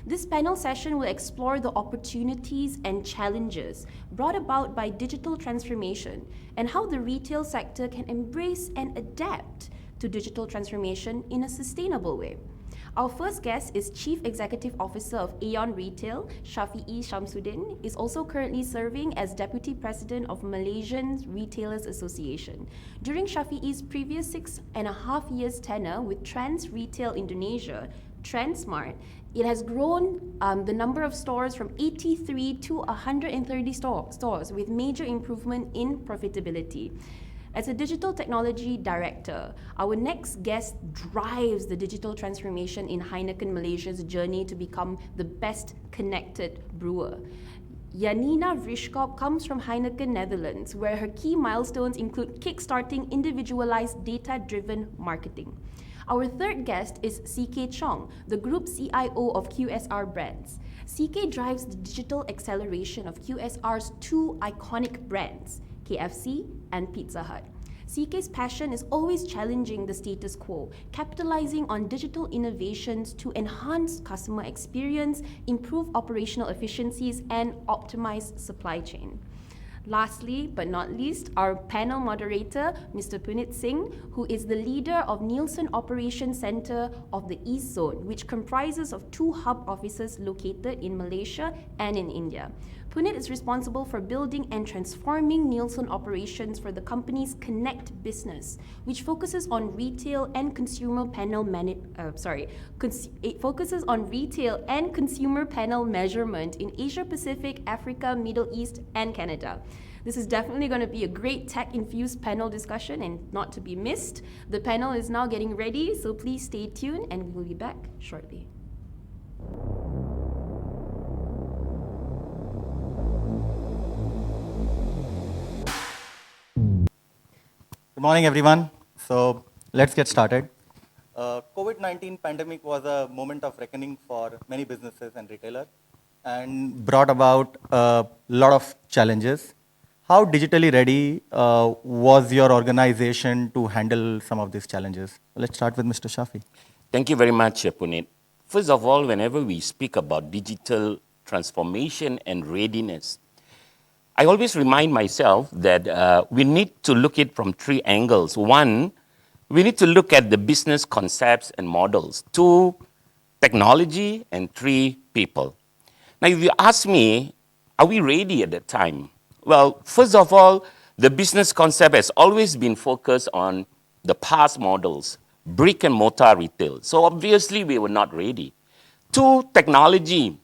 This panel session will explore the opportunities and challenges brought about by digital transformation and how the retail sector can embrace and adapt to digital transformation in a sustainable way. Our first guest is Chief Executive Officer of Aeon Retail, Shafiee Shamsuddin, is also currently serving as Deputy President of Malaysian Retailers Association. During Shafii's previous 6.5 years tenure with Trans Retail Indonesia, Transmart, it has grown the number of stores from 83 to 130 stores with major improvement in profitability. As a digital technology director, our next guest drives the digital transformation in Heineken Malaysia's journey to become the best connected brewer. Janina Vrieskop comes from Heineken Netherlands, where her key milestones include kickstarting individualized data-driven marketing. Our third guest is CK Chong, the Group CIO of QSR Brands. CK drives the digital acceleration of QSR's two iconic brands, KFC and Pizza Hut. CK's passion is always challenging the status quo, capitalizing on digital innovations to enhance customer experience, improve operational efficiencies, and optimize supply chain. Lastly, but not least, our panel moderator, Mr. Punit Singh, who is the leader of Nielsen Operations Center of the East Zone, which comprises of 2 hub offices located in Malaysia and in India. Punit is responsible for building and transforming Nielsen operations for the company's Connect business, which focuses on retail and consumer panel measurement in Asia Pacific, Africa, Middle East, and Canada. This is definitely going to be a great tech-infused panel discussion and not to be missed. The panel is now getting ready, so please stay tuned and we will be back shortly. Good morning, everyone. So let's get started. COVID-19 pandemic was a moment of reckoning for many businesses and retailers and brought about a lot of challenges. How digitally ready was your organization to handle some of these challenges? Let's start with Mr. Shafi. Thank you very much, Punit. First of all, whenever we speak about digital transformation and readiness, I always remind myself that we need to look at it from 3 angles. 1, we need to look at the business concepts and models. 2, technology, and 3, people. Now, if you ask me, are we ready at that time? Well, first of all, the business concept has always been focused on the past models, brick and mortar retail. So obviously, we were not ready. 2, technology.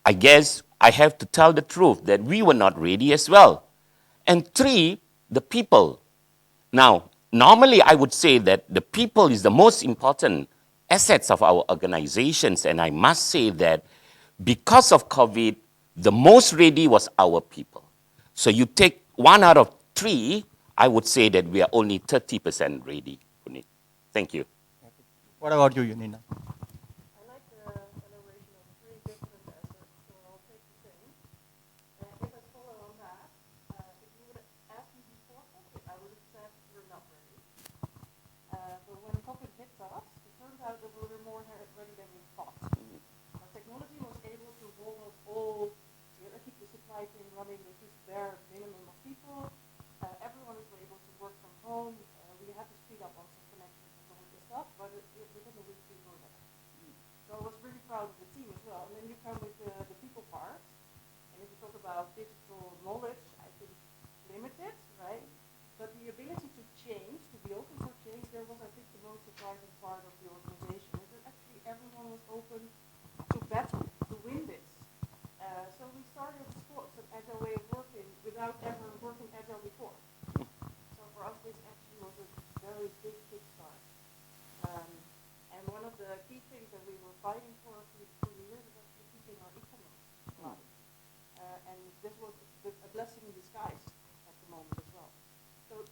I guess I have to tell the truth that we were not ready as well. And 3, the people. Now, normally I would say that the people is the most important assets of our organizations. And I must say that because of COVID, the most ready was our people. So you take 1 out of 3, I would say that we are only 30% ready. Thank you. What about you, Nina? Running with just bare minimum of people. Everyone was able to work from home. We had to speed up on some connections and some of this stuff, but within a week we were there. So I was really proud of the team as well. And then you come with the people part, and if you talk about digital knowledge, I think limited, right? But the ability to change, to be open for change, there was, I think, the most surprising part of the organization. Is that actually everyone was open to battle, to win this. So we started sports, an agile way of working, without ever working agile before. So for us, this actually was a very big start. And one of the key things that we were fighting for 2 years is actually keeping our e-commerce alive. And this was a blessing in disguise at the moment as well. So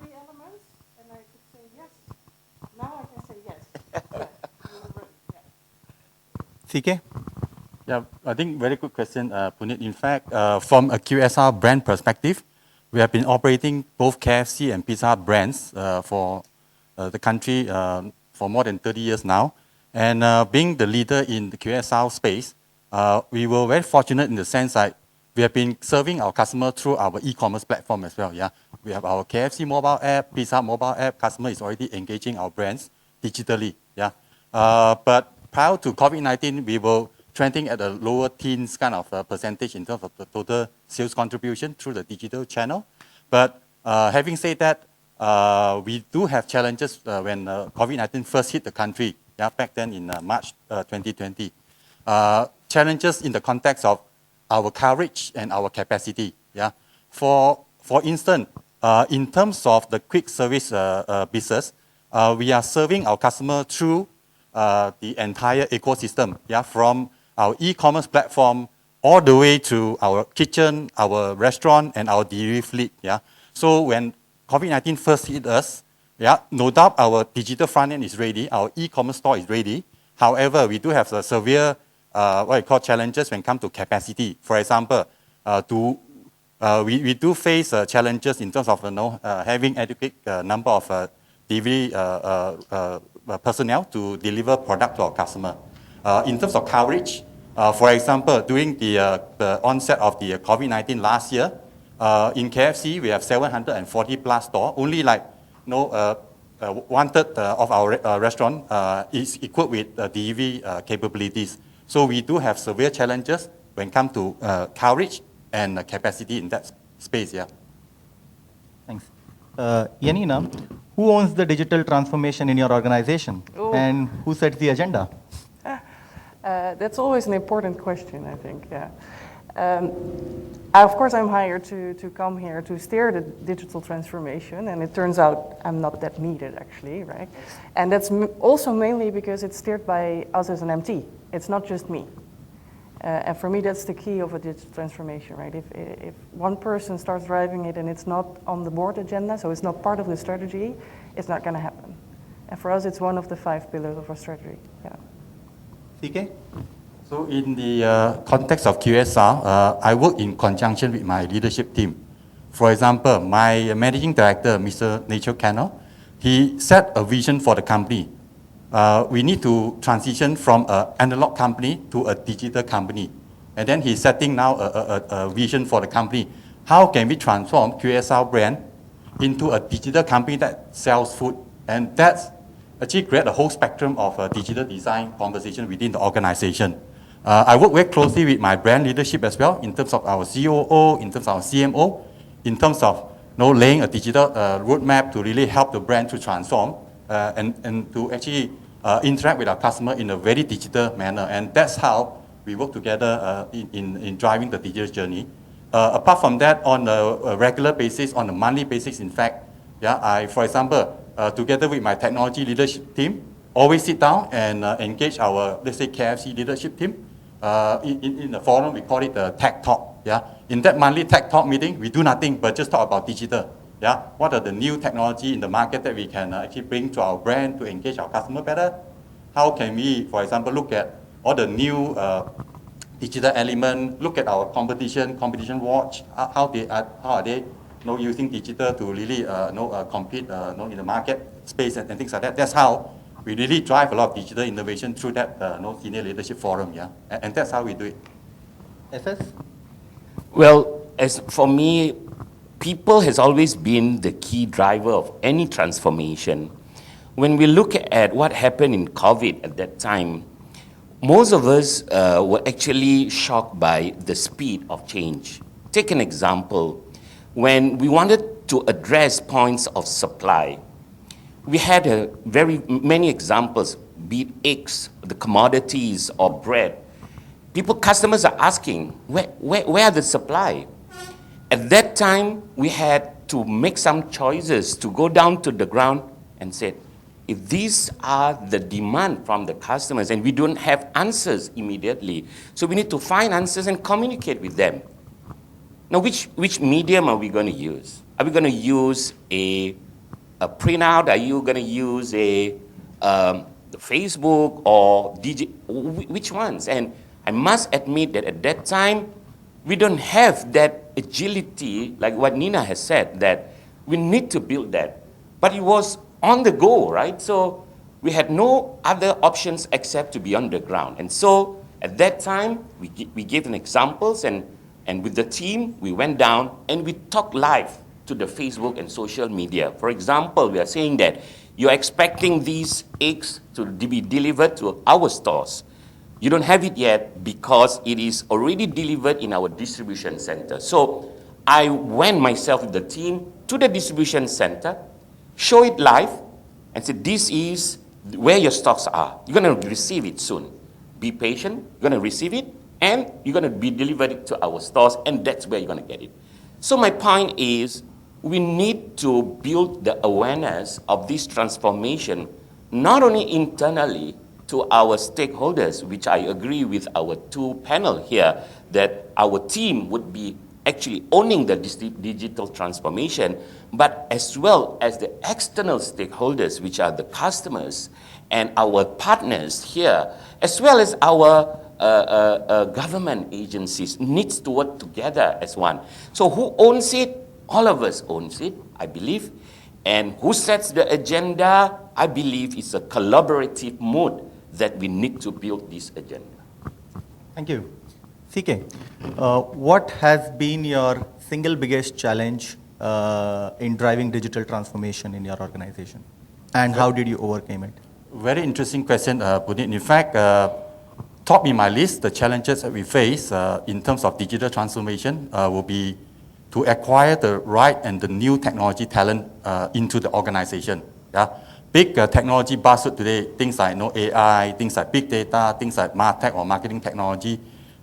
3 elements, and I could say yes. Now I can say yes. Yes, we were ready. Yeah. CK? Yeah, I think very good question, Punit. In fact, from a QSR brand perspective, we have been operating both KFC and Pizza Hut brands for the country for more than 30 years now. And being the leader in the QSR space, we were very fortunate in the sense that we have been serving our customer through our e-commerce platform as well. Yeah, we have our KFC mobile app, Pizza Hut mobile app. Customer is already engaging our brands digitally. Yeah, but prior to COVID-19, we were trending at a lower teens kind of percentage in terms of the total sales contribution through the digital channel. But having said that, we do have challenges when COVID-19 first hit the country. Yeah, back then in March 2020. Challenges in the context of our coverage and our capacity. Yeah, for instance, in terms of the quick service business, we are serving our customer through the entire ecosystem. Yeah, from our e-commerce platform all the way to our kitchen, our restaurant, and our delivery fleet. Yeah, so when COVID-19 first hit us, yeah, no doubt our digital front end is ready, our e-commerce store is ready. However, we do have severe what I call challenges when it comes to capacity. For example, we do face challenges in terms of having adequate number of delivery personnel to deliver product to our customer. In terms of coverage, for example, during the onset of the COVID-19 last year, in KFC, we have 740 plus stores. Only like one third of our restaurant is equipped with delivery capabilities. So we do have severe challenges when it comes to coverage and capacity in that space. Yeah. Thanks. Yanina, who owns the digital transformation in your organization? Oh. And who sets the agenda? That's always an important question, I think, yeah. Of course, I'm hired to come here to steer the digital transformation, and it turns out I'm not that needed, actually, right? And that's also mainly because it's steered by us as an MT. It's not just me. And for me, that's the key of a digital transformation, right? If one person starts driving it and it's not on the board agenda, so it's not part of the strategy, it's not going to happen. And for us, it's one of the 5 pillars of our strategy, yeah. CK? So in the context of QSR, I work in conjunction with my leadership team. For example, my managing director, Mr. Nacho Cano, he set a vision for the company. We need to transition from an analog company to a digital company. And then he's setting now a vision for the company. How can we transform QSR brand into a digital company that sells food? And that's actually create a whole spectrum of digital design conversation within the organization. I work very closely with my brand leadership as well in terms of our COO, in terms of our CMO, in terms of laying a digital roadmap to really help the brand to transform and to actually interact with our customer in a very digital manner. And that's how we work together in driving the digital journey. Apart from that, on a regular basis, on a monthly basis, in fact, yeah, I, for example, together with my technology leadership team, always sit down and engage our, let's say, KFC leadership team. In the forum, we call it the Tech Talk. Yeah? In that monthly Tech Talk meeting, we do nothing but just talk about digital. Yeah? What are the new technology in the market that we can actually bring to our brand to engage our customer better? How can we, for example, look at all the new digital element, look at our competition watch, how are they using digital to really compete in the market space and things like that. That's how we really drive a lot of digital innovation through that senior leadership forum, yeah, and that's how we do it. SS? Well, as for me, people has always been the key driver of any transformation. When we look at what happened in COVID at that time, most of us were actually shocked by the speed of change. Take an example. When we wanted to address points of supply, we had many examples, be it eggs, the commodities, or bread. Customers are asking, where are the supply? At that time, we had to make some choices to go down to the ground and say, if these are the demand from the customers and we don't have answers immediately, so we need to find answers and communicate with them. Now, which medium are we going to use? Are we going to use a printout? Are you going to use a Facebook or which ones? And I must admit that at that time, we don't have that agility, like what Nina has said, that we need to build that. But it was on the go, right? So we had no other options except to be on the ground. And so at that time, we gave an examples, and with the team, we went down and we talked live to the Facebook and social media. For example, we are saying that you're expecting these eggs to be delivered to our stores. You don't have it yet because it is already delivered in our distribution center. So I went myself with the team to the distribution center, show it live, and said, this is where your stocks are. You're going to receive it soon. Be patient, you're going to receive it, and you're going to be delivered to our stores, and that's where you're going to get it. So my point is, we need to build the awareness of this transformation, not only internally to our stakeholders, which I agree with our two panel here, that our team would be actually owning the digital transformation, but as well as the external stakeholders, which are the customers and our partners here, as well as our government agencies needs to work together as one. So who owns it? All of us owns it, I believe. And who sets the agenda? I believe it's a collaborative mode that we need to build this agenda. Thank you. CK, what has been your single biggest challenge in driving digital transformation in your organization? And how did you overcome it? Very interesting question, Puneet. In fact, top in my list, the challenges that we face in terms of digital transformation will be to acquire the right and the new technology talent into the organization. Yeah? Big technology buzzword today, things like AI, things like big data, things like MarTech or marketing technology.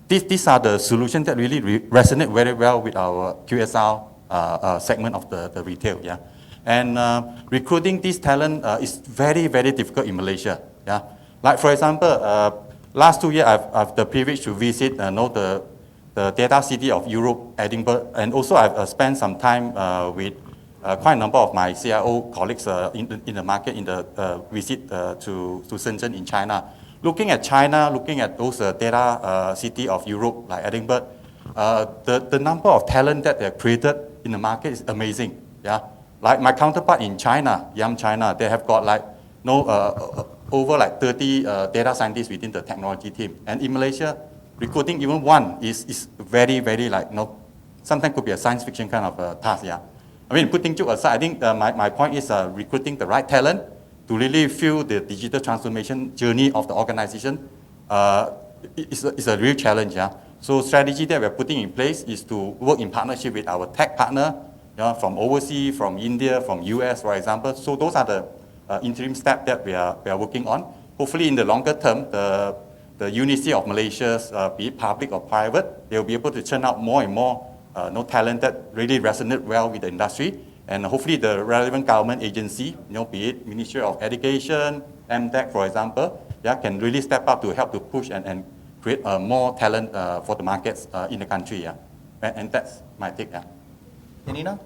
These are the solutions that really resonate very well with our QSR segment of the retail. Yeah? And recruiting this talent is very, very difficult in Malaysia. Yeah? Like for example, last 2 years I've the privilege to visit the data city of Europe, Edinburgh, and also I've spent some time with quite a number of my CIO colleagues in the market in the visit to Shenzhen in China. Looking at China, looking at those data city of Europe like Edinburgh, the number of talent that they're created in the market is amazing. Yeah, like my counterpart in China, Yum China, they have got like over like 30 data scientists within the technology team, and in Malaysia, recruiting even one is very, very like, sometimes could be a science fiction kind of task, yeah. I mean, putting joke aside, I think my point is recruiting the right talent to really fuel the digital transformation journey of the organization is a real challenge, yeah. So strategy that we're putting in place is to work in partnership with our tech partner, from overseas, from India, from US, for example. So those are the interim steps that we are working on. Hopefully in the longer term, the University of Malaysia, be it public or private, they'll be able to churn out more and more talent that really resonate well with the industry. And hopefully the relevant government agency, be it Ministry of Education, MDEC, for example, can really step up to help to push and create more talent for the markets in the country. Yeah. And that's my take. Yeah. Yanina?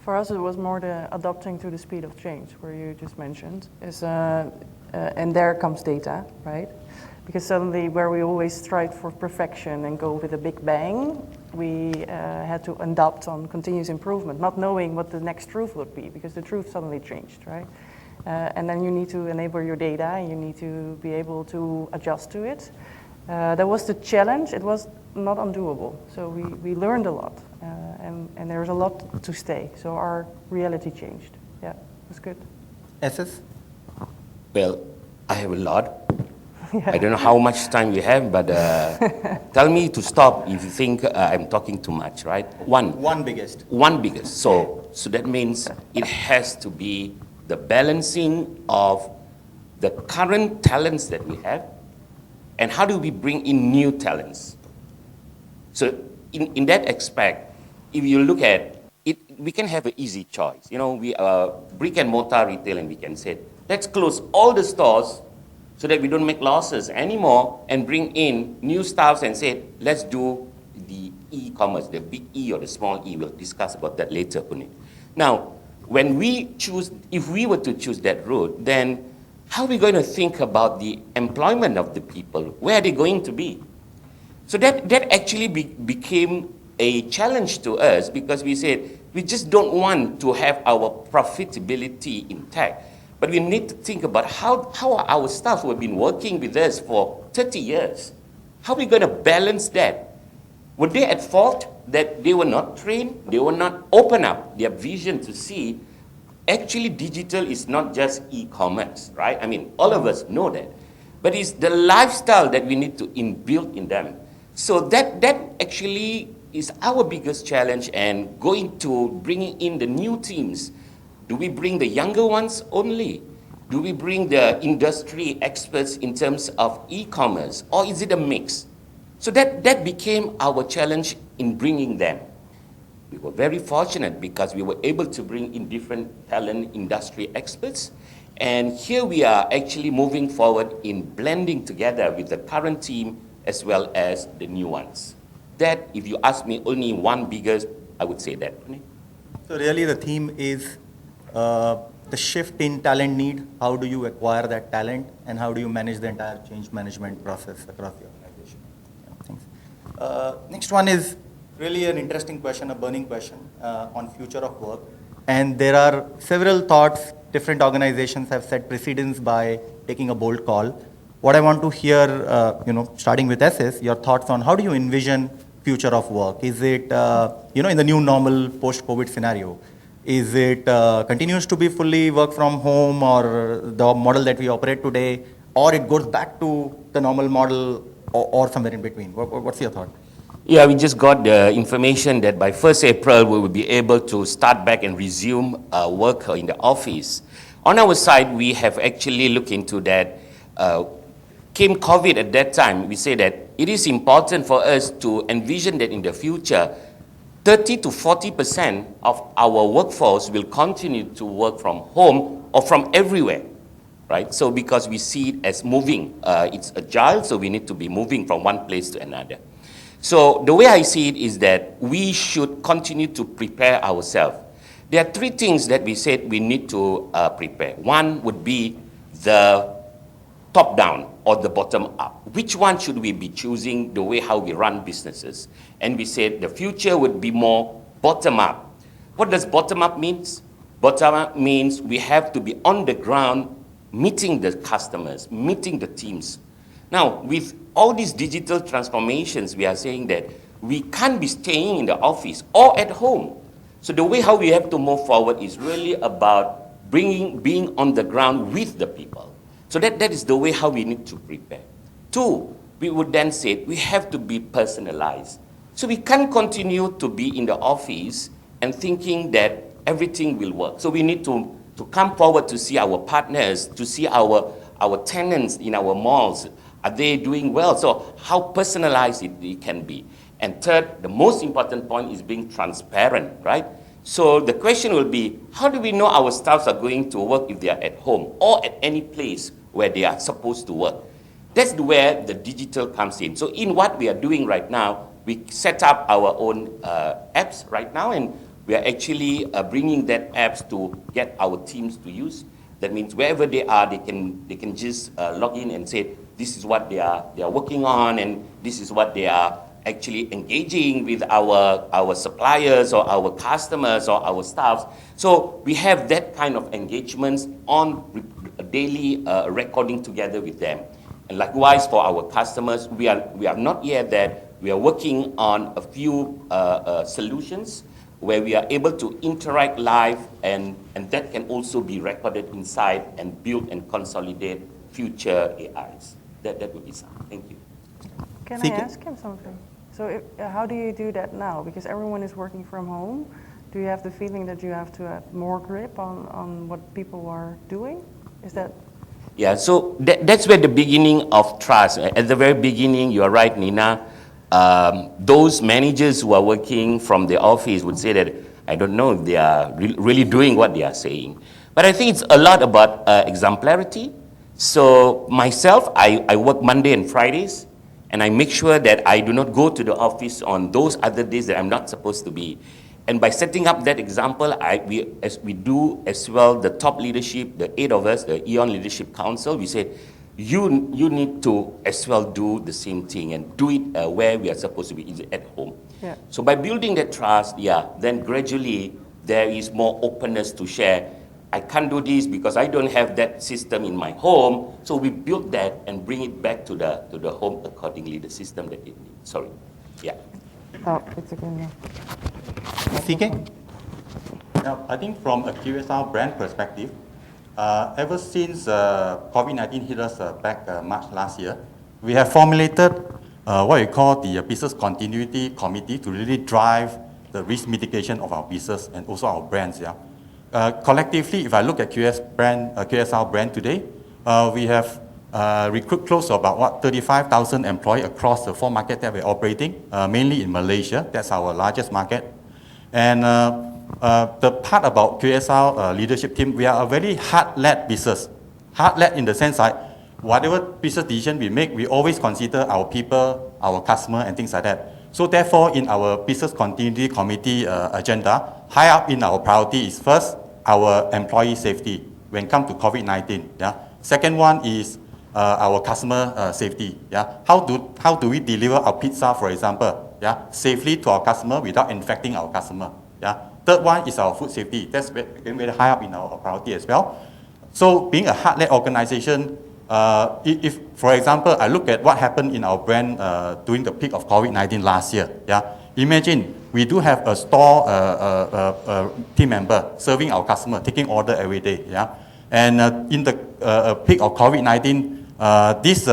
For us, it was more the adapting to the speed of change, where you just mentioned, and there comes data, right? Because suddenly, where we always strive for perfection and go with a big bang, we had to adapt on continuous improvement, not knowing what the next truth would be, because the truth suddenly changed, right? And then you need to enable your data, and you need to be able to adjust to it. That was the challenge. It was not undoable. So we learned a lot, and there's a lot to stay. So our reality changed. Yeah, it was good. SS? Well, I have a lot. I don't know how much time you have, but tell me to stop if you think I'm talking too much, right? One biggest. One biggest. So that means it has to be the balancing of the current talents that we have, and how do we bring in new talents? So in that aspect, if you look at it, we can have an easy choice. We are brick and mortar retail, and we can say, let's close all the stores so that we don't make losses anymore, and bring in new staffs and say, let's do the e-commerce, the big E or the small e. We'll discuss about that later, Puneet. Now, if we were to choose that route, then how are we going to think about the employment of the people? Where are they going to be? So that actually became a challenge to us, because we said, we just don't want to have our profitability intact. But we need to think about how are our staff who have been working with us for 30 years, how are we going to balance that? Were they at fault that they were not trained, they were not open up their vision to see actually digital is not just e-commerce, right? I mean, all of us know that. But it's the lifestyle that we need to inbuild in them. So that actually is our biggest challenge, and going to bringing in the new teams. Do we bring the younger ones only? Do we bring the industry experts in terms of e-commerce, or is it a mix? So that became our challenge in bringing them. We were very fortunate because we were able to bring in different talent industry experts. And here we are actually moving forward in blending together with the current team as well as the new ones. That, if you ask me, only one biggest, I would say that. So really the theme is the shift in talent need. How do you acquire that talent, and how do you manage the entire change management process across the organization? Yeah, thanks. Next one is really an interesting question, a burning question on future of work. And there are several thoughts. Different organizations have set precedents by taking a bold call. What I want to hear, starting with SS, your thoughts on how do you envision future of work? Is it, in the new normal post-COVID scenario, is it continues to be fully work from home, or the model that we operate today, or it goes back to the normal model, or somewhere in between? What's your thought? Yeah, we just got the information that by 1st April, we will be able to start back and resume work in the office. On our side, we have actually looked into that. Came COVID at that time, we say that it is important for us to envision that in the future, 30 to 40% of our workforce will continue to work from home or from everywhere, right? So because we see it as moving, it's agile, so we need to be moving from one place to another. So the way I see it is that we should continue to prepare ourselves. There are three things that we said we need to prepare. One would be the top-down or the bottom-up. Which one should we be choosing the way how we run businesses? And we said the future would be more bottom-up. What does bottom-up mean? Bottom-up means we have to be on the ground meeting the customers, meeting the teams. Now, with all these digital transformations, we are saying that we can't be staying in the office or at home. So the way how we have to move forward is really about being on the ground with the people. So that is the way how we need to prepare. Two, we would then say we have to be personalized. So we can't continue to be in the office and thinking that everything will work. So we need to come forward to see our partners, to see our tenants in our malls. Are they doing well? So how personalized it can be. And third, the most important point is being transparent, right? So the question will be, how do we know our staffs are going to work if they are at home or at any place where they are supposed to work? That's where the digital comes in. So in what we are doing right now, we set up our own apps right now, and we are actually bringing that apps to get our teams to use. That means wherever they are, they can just log in and say, this is what they are working on, and this is what they are actually engaging with our suppliers or our customers or our staffs. So we have that kind of engagements on daily recording together with them. And likewise for our customers, we are not yet there. We are working on a few solutions where we are able to interact live, and that can also be recorded inside and build and consolidate future AIs. That would be something. Thank you. Can I ask him something? So how do you do that now? Because everyone is working from home. Do you have the feeling that you have to have more grip on what people are doing? Is that? Yeah, so that's where the beginning of trust. At the very beginning, you are right, Nina. Those managers who are working from the office would say that, I don't know if they are really doing what they are saying. But I think it's a lot about exemplarity. So myself, I work Monday and Fridays, and I make sure that I do not go to the office on those other days that I'm not supposed to be. And by setting up that example, we do as well, the top leadership, the 8 of us, the Aeon Leadership Council, we say, you need to as well do the same thing and do it where we are supposed to be, is at home. Yeah. So by building that trust, then gradually there is more openness to share. I can't do this because I don't have that system in my home. So we build that and bring it back to the home accordingly, the system that it needs. Sorry. Yeah. Oh, it's again. CK? Now, I think from a QSR brand perspective, ever since COVID-19 hit us back March last year, we have formulated what we call the Business Continuity Committee to really drive the risk mitigation of our business and also our brands. Yeah. Collectively, if I look at QSR brand today, we have recruit close to about 35,000 employees across the 4 markets that we're operating, mainly in Malaysia. That's our largest market. And the part about QSR leadership team, we are a very heart-led business. Heart-led in the sense that whatever business decision we make, we always consider our people, our customer, and things like that. So therefore, in our Business Continuity Committee agenda, high up in our priority is first, our employee safety when it comes to COVID-19. Yeah? Second one is our customer safety. Yeah? How do we deliver our pizza, for example, yeah, safely to our customer without infecting our customer? Yeah? Third one is our food safety. That's very high up in our priority as well. So being a heart-led organization, if, for example, I look at what happened in our brand during the peak of COVID-19 last year, yeah, imagine we do have a store team member serving our customer, taking order every day, yeah, and in the peak of COVID-19, this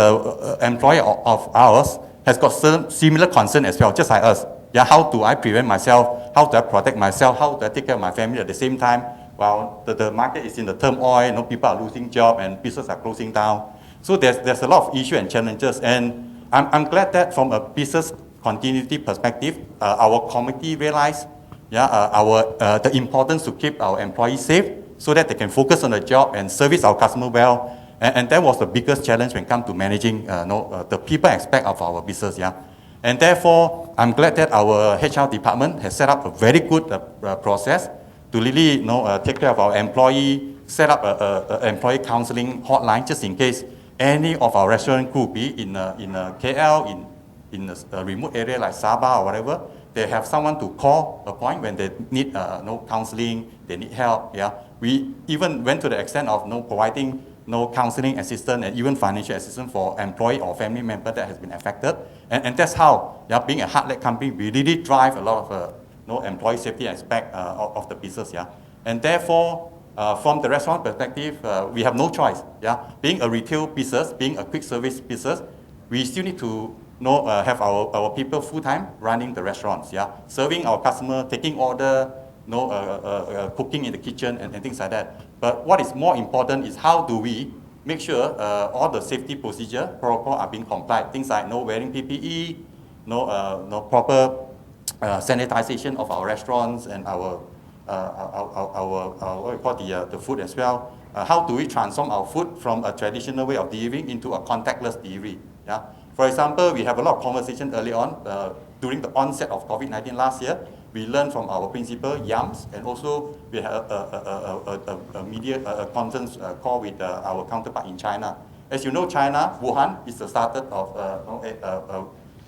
employee of ours has got similar concern as well, just like us. Yeah, how do I prevent myself? How do I protect myself? How do I take care of my family at the same time? While the market is in the turmoil, people are losing jobs and businesses are closing down. So there's a lot of issues and challenges. And I'm glad that from a business continuity perspective, our committee realized the importance to keep our employees safe so that they can focus on the job and service our customer well. And that was the biggest challenge when it comes to managing the people aspect of our business. Yeah. And therefore, I'm glad that our HR department has set up a very good process to really take care of our employee, set up an employee counseling hotline just in case any of our restaurant crew, be in KL, in a remote area like Sabah or whatever, they have someone to call a point when they need counseling, they need help. Yeah, we even went to the extent of providing counseling assistance and even financial assistance for employee or family member that has been affected. And that's how, being a heart-led company, we really drive a lot of employee safety aspect of the business. Yeah, and therefore, from the restaurant perspective, we have no choice. Yeah, being a retail business, being a quick service business, we still need to have our people full-time running the restaurants. Yeah, serving our customer, taking order, cooking in the kitchen and things like that. But what is more important is how do we make sure all the safety procedure protocol are being complied. Things like wearing PPE, proper sanitization of our restaurants and our what we call the food as well. How do we transform our food from a traditional way of delivering into a contactless delivery? Yeah. For example, we have a lot of conversation early on during the onset of COVID-19 last year. We learned from our principal, Yams, and also we had a media conference call with our counterpart in China. As you know, China, Wuhan, is the starter of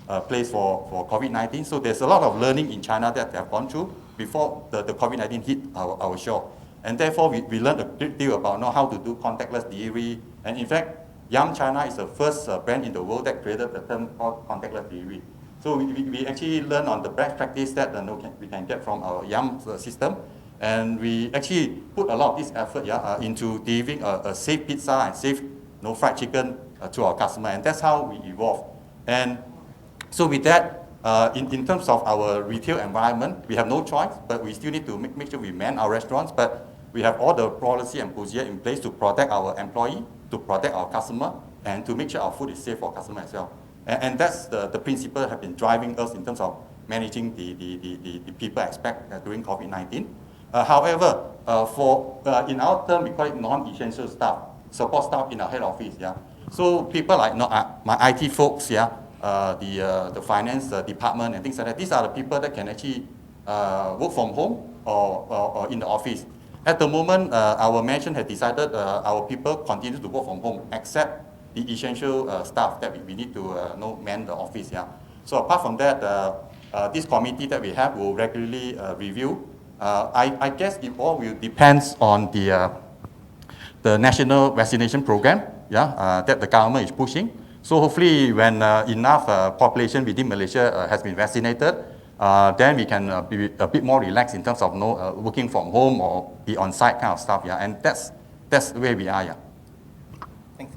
a place for COVID-19. So there's a lot of learning in China that they have gone through before the COVID-19 hit our shore. And therefore, we learned a great deal about how to do contactless delivery. And in fact, Yum China is the first brand in the world that created the term called contactless delivery. So we actually learn on the best practice that we can get from our Yum system. And we actually put a lot of this effort into delivering a safe pizza and safe fried chicken to our customer. And that's how we evolve. And so with that, in terms of our retail environment, we have no choice, but we still need to make sure we man our restaurants. But we have all the policy and procedure in place to protect our employee, to protect our customer, and to make sure our food is safe for customer as well. And that's the principle have been driving us in terms of managing the people aspect during COVID-19. However, in our term, we call it non-essential staff, support staff in our head office. Yeah. So people like my IT folks, the finance department and things like that. These are the people that can actually work from home or in the office. At the moment, our management has decided our people continue to work from home, except the essential staff that we need to man the office. Yeah. So apart from that, this committee that we have will regularly review. I guess it all will depends on the the national vaccination program, that the government is pushing. So hopefully when enough population within Malaysia has been vaccinated, then we can be a bit more relaxed in terms of working from home or be on site kind of stuff. And that's where we are. Thanks.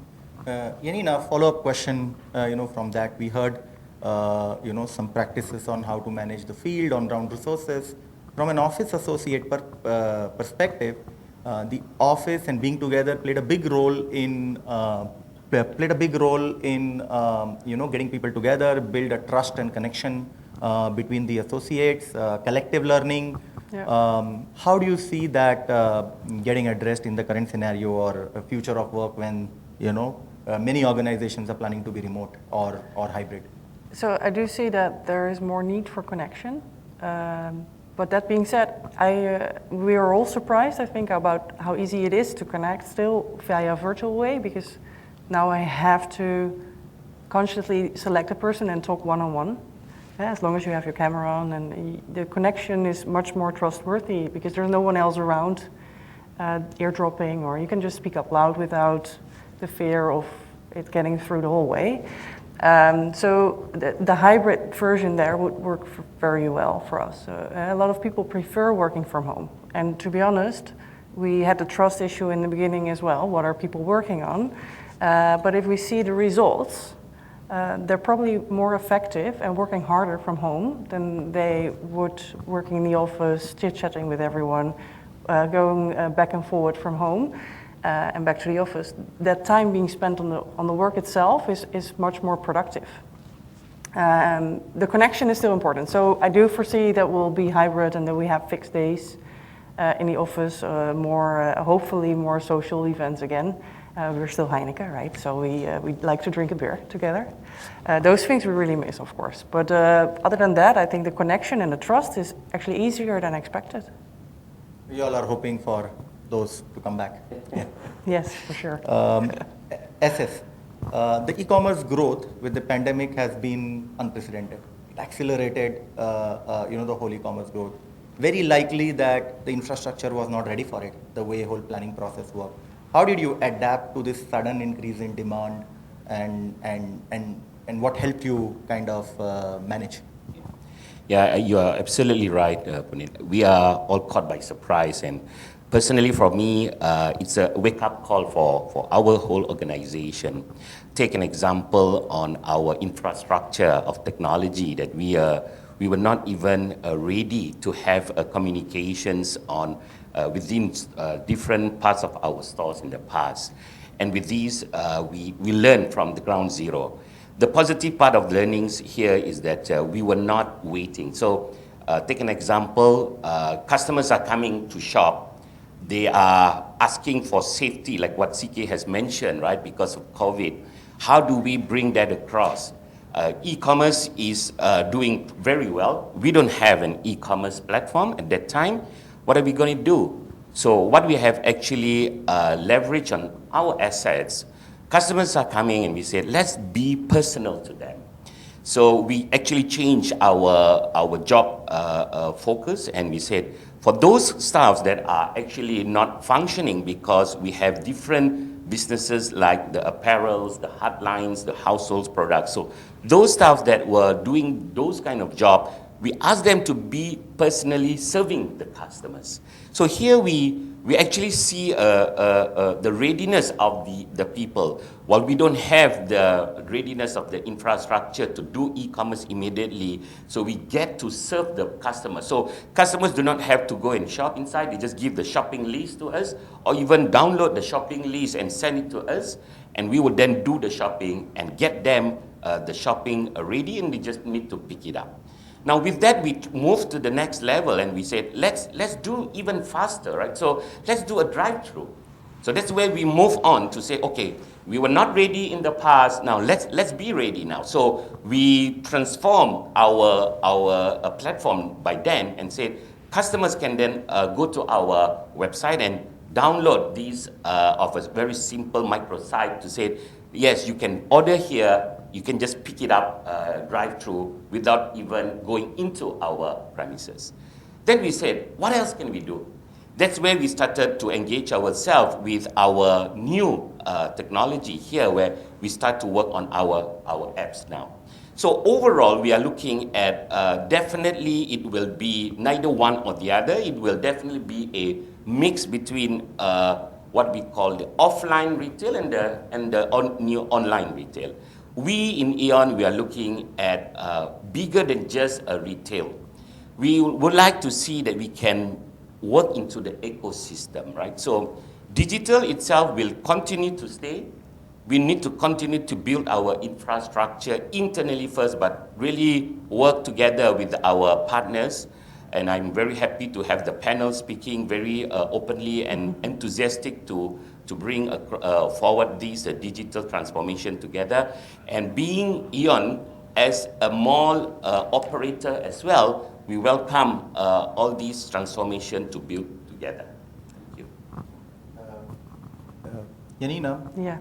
Yanina, follow-up question, from that. We heard, some practices on how to manage the field, on-ground resources. From an office associate perspective, the office and being together played a big role in getting people together, build a trust and connection between the associates, collective learning. Yeah. How do you see that getting addressed in the current scenario or a future of work when many organizations are planning to be remote or hybrid? So I do see that there is more need for connection. But that being said, we are all surprised, I think, about how easy it is to connect still via virtual way, because now I have to consciously select a person and talk one-on-one. As long as you have your camera on, and the connection is much more trustworthy because there's no one else around eardropping, or you can just speak up loud without the fear of it getting through the hallway. So the hybrid version there would work very well for us. A lot of people prefer working from home. And to be honest, we had the trust issue in the beginning as well. What are people working on? But if we see the results, they're probably more effective and working harder from home than they would working in the office, chit-chatting with everyone, going back and forward from home. And back to the office, that time being spent on the work itself is much more productive. The connection is still important. So I do foresee that we'll be hybrid and that we have fixed days in the office, hopefully more social events again. We're still Heineken, right? So we like to drink a beer together. Those things we really miss, of course. But other than that, I think the connection and the trust is actually easier than expected. We all are hoping for those to come back. Yes, for sure. SS, the e-commerce growth with the pandemic has been unprecedented. It accelerated, the whole e-commerce growth. Very likely that the infrastructure was not ready for it, the way whole planning process worked. How did you adapt to this sudden increase in demand, and what helped you kind of manage? Yeah, you are absolutely right, Puneet. We are all caught by surprise, and personally for me, it's a wake-up call for our whole organization. Take an example on our infrastructure of technology that we were not even ready to have communications on within different parts of our stores in the past. And with these, we learned from the ground zero. The positive part of learnings here is that we were not waiting. So take an example, customers are coming to shop. They are asking for safety, like what CK has mentioned, right, because of COVID. How do we bring that across? E-commerce is doing very well. We don't have an e-commerce platform at that time. What are we going to do? So what we have actually leveraged on our assets, customers are coming and we said, let's be personal to them. So we actually changed our job focus, and we said, for those staffs that are actually not functioning because we have different businesses like the apparels, the hardlines, the household products. So those staffs that were doing those kind of job, we asked them to be personally serving the customers. So here we actually see the readiness of the people. While we don't have the readiness of the infrastructure to do e-commerce immediately, so we get to serve the customers. So customers do not have to go and shop inside. They just give the shopping list to us, or even download the shopping list and send it to us, and we will then do the shopping and get them the shopping ready, and they just need to pick it up. Now with that, we moved to the next level and we said, let's do even faster, right? So let's do a drive-through. So that's where we move on to say, okay, we were not ready in the past, now let's be ready now. So we transform our platform by then and said, customers can then go to our website and download these offers, very simple microsite to say, yes, you can order here, you can just pick it up, drive-through, without even going into our premises. Then we said, what else can we do? That's where we started to engage ourselves with our new technology here, where we start to work on our apps now. So overall, we are looking at definitely it will be neither one or the other. It will definitely be a mix between what we call the offline retail and the new online retail. We in Aeon, we are looking at bigger than just a retail. We would like to see that we can work into the ecosystem, right? So digital itself will continue to stay. We need to continue to build our infrastructure internally first, but really work together with our partners. And I'm very happy to have the panel speaking very openly and enthusiastic to bring forward this digital transformation together. And being Aeon as a mall operator as well, we welcome all these transformation to build together. Thank you. Yanina, Yeah.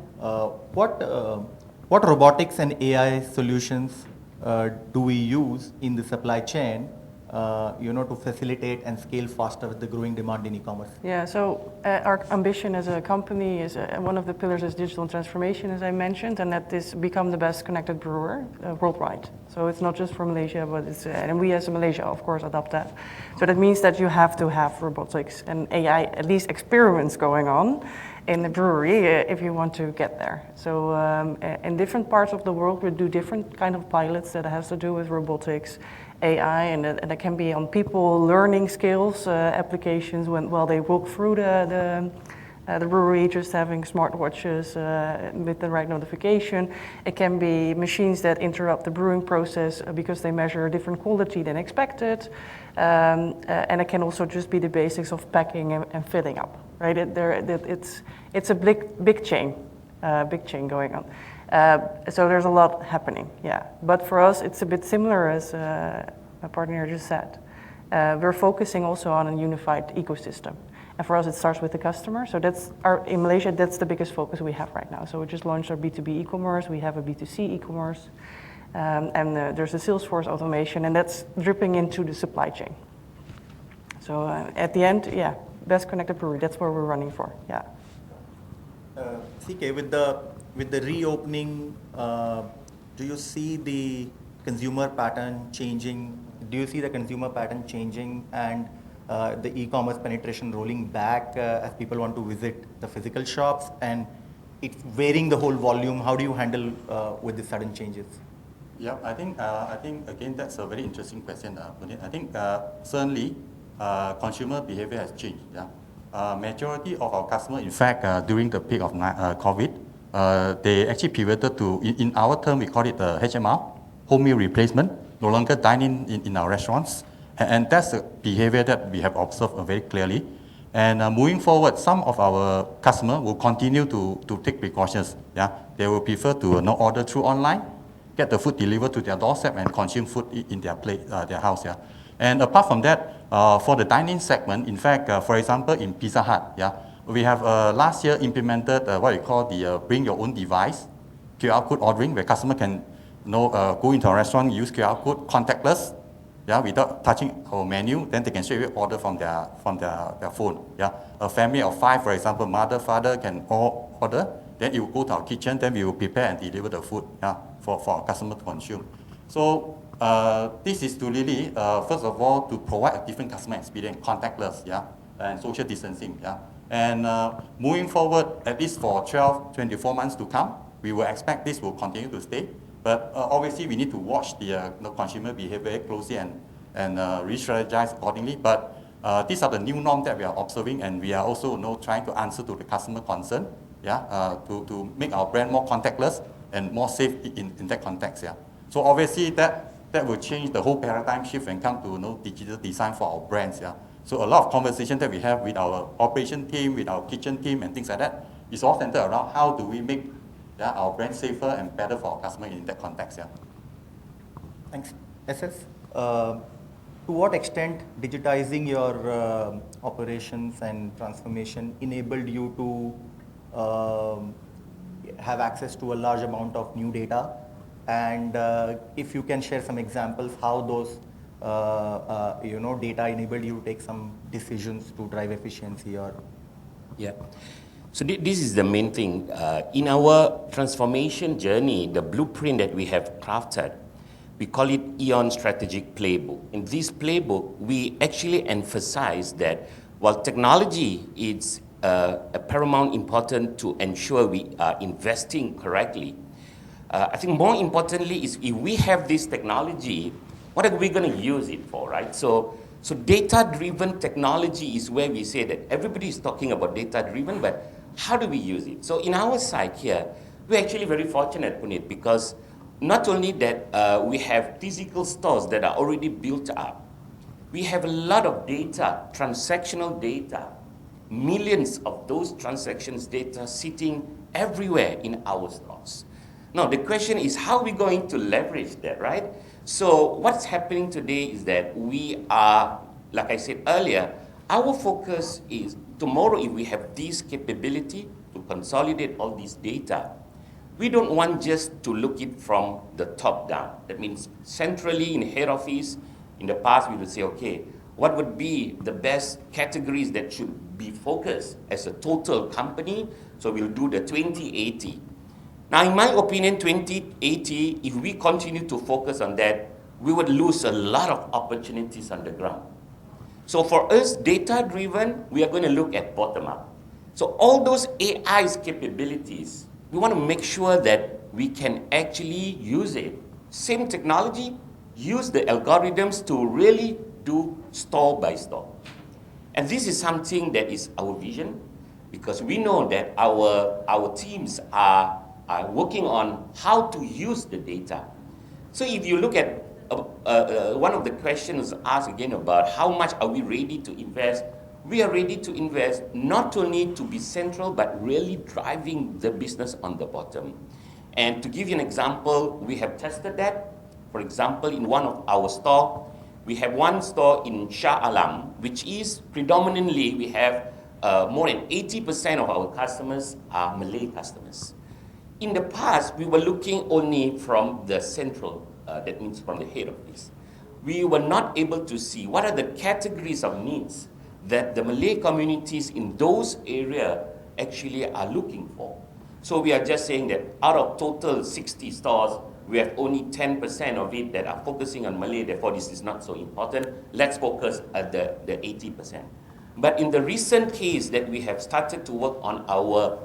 what robotics and AI solutions do we use in the supply chain, to facilitate and scale faster with the growing demand in e-commerce? Yeah, so our ambition as a company is one of the pillars is digital transformation, as I mentioned, and that is become the best connected brewer worldwide. So it's not just for Malaysia, but it's and we as Malaysia, of course, adopt that. So that means that you have to have robotics and AI, at least experiments going on in the brewery if you want to get there. So in different parts of the world, we do different kind of pilots that has to do with robotics, AI, and it can be on people learning skills, applications while they walk through the brewery, just having smartwatches with the right notification. It can be machines that interrupt the brewing process because they measure a different quality than expected. And it can also just be the basics of packing and filling up, right? It's a big chain going on. So there's a lot happening, yeah. But for us, it's a bit similar as my partner just said. We're focusing also on a unified ecosystem. And for us, it starts with the customer. So in Malaysia, that's the biggest focus we have right now. So we just launched our B2B e-commerce. We have a B2C e-commerce. And there's a Salesforce automation, and that's dripping into the supply chain. So at the end, yeah, best connected brewery, that's where we're running for, yeah. CK, with the reopening, do you see the consumer pattern changing? Do you see the consumer pattern changing and the e-commerce penetration rolling back as people want to visit the physical shops, and it's varying the whole volume? How do you handle with the sudden changes? Yeah, I think again that's a very interesting question, Puneet. I think certainly consumer behavior has changed. Yeah, majority of our customers, in fact, during the peak of COVID, they actually pivoted to, in our term, we call it HMR, home meal replacement. No longer dining in our restaurants, and that's the behavior that we have observed very clearly. And moving forward, some of our customers will continue to take precautions. Yeah, they will prefer to not order through online, get the food delivered to their doorstep, and consume food in their plate, their house. Yeah, and apart from that, for the dining segment, in fact, for example, in Pizza Hut, yeah, we have last year implemented what we call the bring your own device QR code ordering, where customer can go into a restaurant, use QR code, contactless, yeah, without touching our menu, then they can straight away order from their phone. Yeah, a family of 5, for example, mother, father can all order. Then you go to our kitchen, then we will prepare and deliver the food, yeah, for our customer to consume. So this is to really, first of all, to provide a different customer experience, contactless, yeah, and social distancing, yeah. And moving forward, at least for 12, 24 months to come, we will expect this will continue to stay. But obviously, we need to watch the consumer behavior very closely and re-strategize accordingly. But these are the new norms that we are observing, and we are also trying to answer to the customer concern, yeah, to make our brand more contactless and more safe in that context. Yeah. So obviously, that will change the whole paradigm shift when it comes to digital design for our brands. Yeah. So a lot of conversation that we have with our operation team, with our kitchen team, and things like that is all centered around how do we make our brand safer and better for our customer in that context. Yeah. Thanks. SS, to what extent digitizing your operations and transformation enabled you to have access to a large amount of new data? And if you can share some examples how those data enabled you to take some decisions to drive efficiency or? Yeah. So this is the main thing. In our transformation journey, the blueprint that we have crafted, we call it Aeon Strategic Playbook. In this playbook, we actually emphasize that while technology is a paramount important to ensure we are investing correctly, I think more importantly is if we have this technology, what are we going to use it for, right? So data-driven technology is where we say that everybody is talking about data-driven, but how do we use it? So in our side here, we're actually very fortunate, Puneet, because not only that we have physical stores that are already built up, we have a lot of data, transactional data, millions of those transactions data sitting everywhere in our stores. Now, the question is, how are we going to leverage that, right? So what's happening today is that we are, like I said earlier, our focus is tomorrow if we have this capability to consolidate all this data, we don't want just to look it from the top down. That means centrally in head office, in the past we would say, okay, what would be the best categories that should be focused as a total company? So we'll do the 2080. Now, in my opinion, 2080, if we continue to focus on that, we would lose a lot of opportunities on the ground. So for us, data-driven, we are going to look at bottom-up. So all those AI's capabilities, we want to make sure that we can actually use it. Same technology, use the algorithms to really do store by store. And this is something that is our vision, because we know that our teams are working on how to use the data. So if you look at one of the questions asked again about how much are we ready to invest, we are ready to invest not only to be central, but really driving the business on the bottom. And to give you an example, we have tested that. For example, in one of our stores, we have one store in Shah Alam, which is predominantly, we have more than 80% of our customers are Malay customers. In the past, we were looking only from the central, that means from the head office. We were not able to see what are the categories of needs that the Malay communities in those areas actually are looking for. So we are just saying that out of total 60 stores, we have only 10% of it that are focusing on Malay, therefore this is not so important. Let's focus at the 80%. But in the recent case that we have started to work on our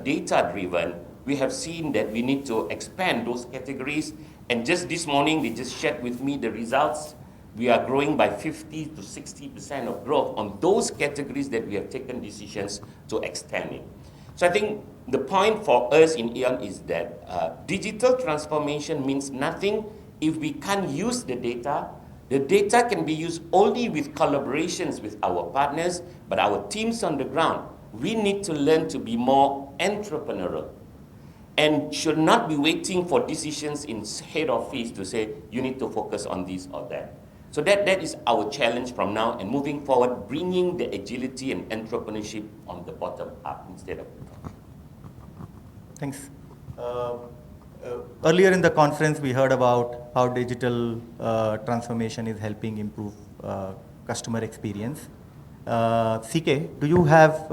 data-driven, we have seen that we need to expand those categories. And just this morning, they just shared with me the results. We are growing by 50 to 60% of growth on those categories that we have taken decisions to extend it. So I think the point for us in Aeon is that digital transformation means nothing if we can't use the data. The data can be used only with collaborations with our partners, but our teams on the ground, we need to learn to be more entrepreneurial and should not be waiting for decisions in head office to say, you need to focus on this or that. So that is our challenge from now and moving forward, bringing the agility and entrepreneurship on the bottom up instead of the top. Thanks. Earlier in the conference, we heard about how digital transformation is helping improve customer experience. CK, do you have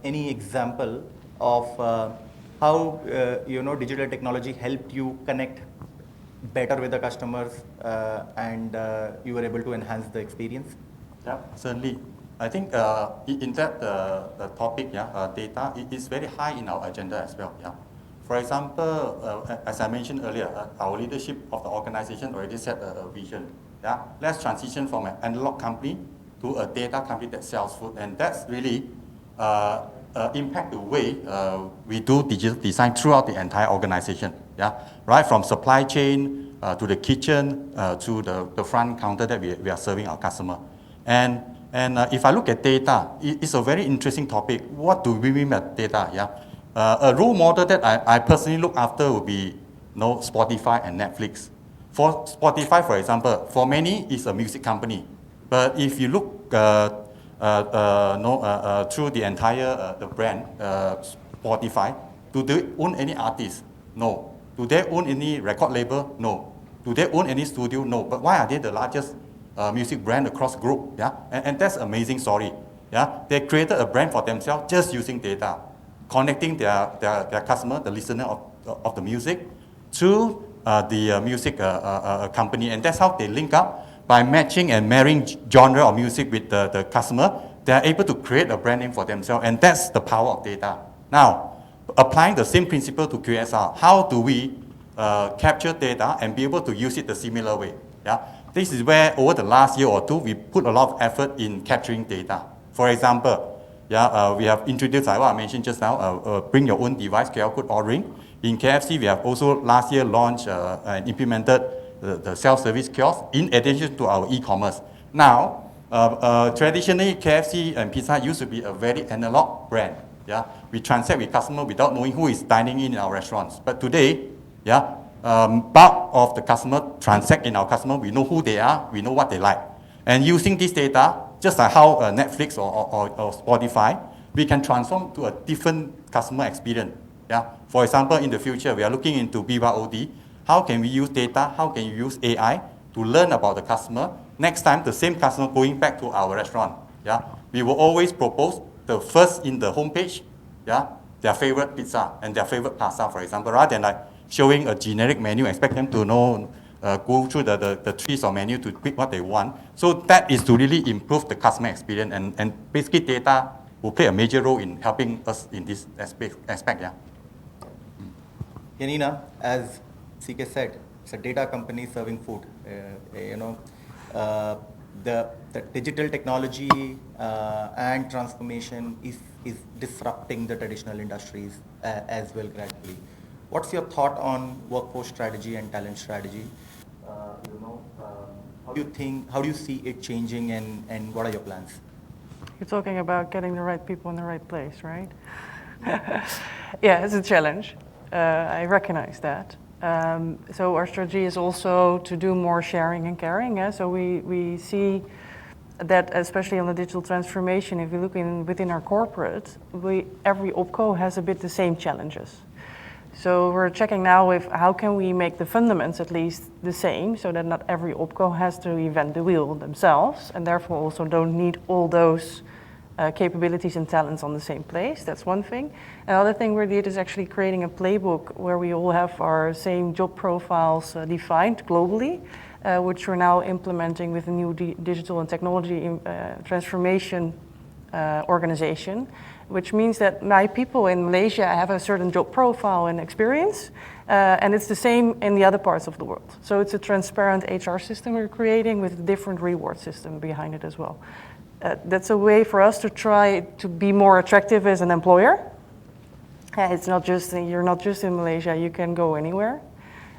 any example of how digital technology helped you connect better with the customers and you were able to enhance the experience? Yeah, certainly. I think in that the topic, data, it is very high in our agenda as well. Yeah. For example, as I mentioned earlier, our leadership of the organization already set a vision. Yeah. Let's transition from an analog company to a data company that sells food, and that's really impact the way we do digital design throughout the entire organization. Yeah. Right from supply chain to the kitchen to the front counter that we are serving our customer. And if I look at data, it's a very interesting topic. What do we mean by data? Yeah. A role model that I personally look after would be Spotify and Netflix. For Spotify, for example, for many, it's a music company. But if you look through the entire the brand, Spotify, do they own any artists? No. Do they own any record label? No. Do they own any studio? No. But why are they the largest music brand across group. Yeah, and that's amazing story. Yeah, they created a brand for themselves just using data, connecting their customer, the listener of the music, to the music company, and that's how they link up by matching and marrying genre of music with the customer. They are able to create a brand name for themselves, and that's the power of data. Now, applying the same principle to QSR, how do we capture data and be able to use it the similar way? Yeah, this is where over the last year or two, we put a lot of effort in capturing data. For example, we have introduced, like what I mentioned just now, bring your own device, QR code ordering. In KFC, we have also last year launched and implemented the self-service kiosk in addition to our e-commerce. Now, traditionally, KFC and Pizza Hut used to be a very analog brand. Yeah, we transact with customer without knowing who is dining in our restaurants. But today, bulk of the customer transact in our customer. We know who they are, we know what they like. And using this data, just like how Netflix or Spotify, we can transform to a different customer experience. Yeah? For example, in the future, we are looking into BYOD. How can we use data? How can you use AI to learn about the customer? Next time, the same customer going back to our restaurant, we will always propose the first in the homepage, their favorite pizza and their favorite pasta, for example, rather than like showing a generic menu, expect them to know, go through the trees or menu to pick what they want. So that is to really improve the customer experience, and basically data will play a major role in helping us in this aspect. Yanina, as CK said, it's a data company serving food. The digital technology and transformation is disrupting the traditional industries as well gradually. What's your thought on workforce strategy and talent strategy? How do you see it changing, and what are your plans? You're talking about getting the right people in the right place, right? Yeah, it's a challenge. I recognize that. So our strategy is also to do more sharing and caring. So we see that, especially on the digital transformation, if you look within our corporate, every OpCo has a bit the same challenges. So we're checking now with how can we make the fundamentals at least the same, so that not every OpCo has to invent the wheel themselves, and therefore also don't need all those capabilities and talents on the same place. That's one thing. Another thing we did is actually creating a playbook where we all have our same job profiles defined globally, which we're now implementing with a new digital and technology transformation organization, which means that my people in Malaysia have a certain job profile and experience, and it's the same in the other parts of the world. So it's a transparent HR system we're creating with a different reward system behind it as well. That's a way for us to try to be more attractive as an employer. It's not just, you're not just in Malaysia, you can go anywhere.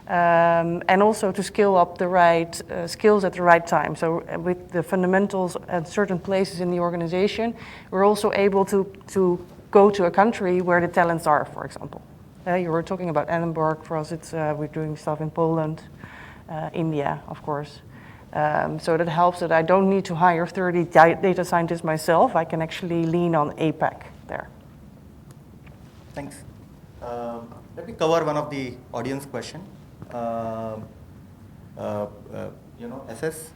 And also to skill up the right skills at the right time. So with the fundamentals at certain places in the organization, we're also able to go to a country where the talents are, for example. You were talking about Edinburgh. For us, it's we're doing stuff in Poland, India, of course. So that helps that I don't need to hire 30 data scientists myself. I can actually lean on APAC there. Thanks. Let me cover one of the audience question. SS,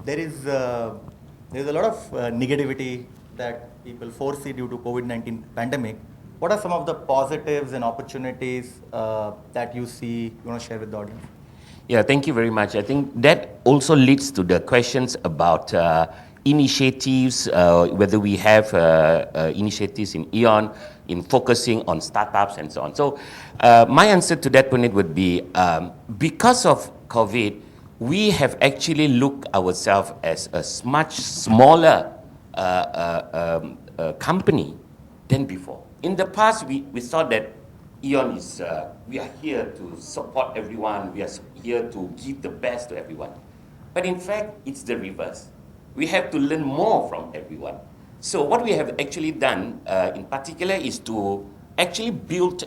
there is a lot of negativity that people foresee due to COVID-19 pandemic. What are some of the positives and opportunities that you see, you want to share with the audience? Yeah, thank you very much. I think that also leads to the questions about initiatives, whether we have initiatives in Aeon in focusing on startups and so on. So my answer to that, Puneet, would be because of COVID, we have actually looked ourselves as a much smaller company than before. In the past, we thought that Aeon is, we are here to support everyone, we are here to give the best to everyone. But in fact, it's the reverse. We have to learn more from everyone. So what we have actually done in particular is to actually build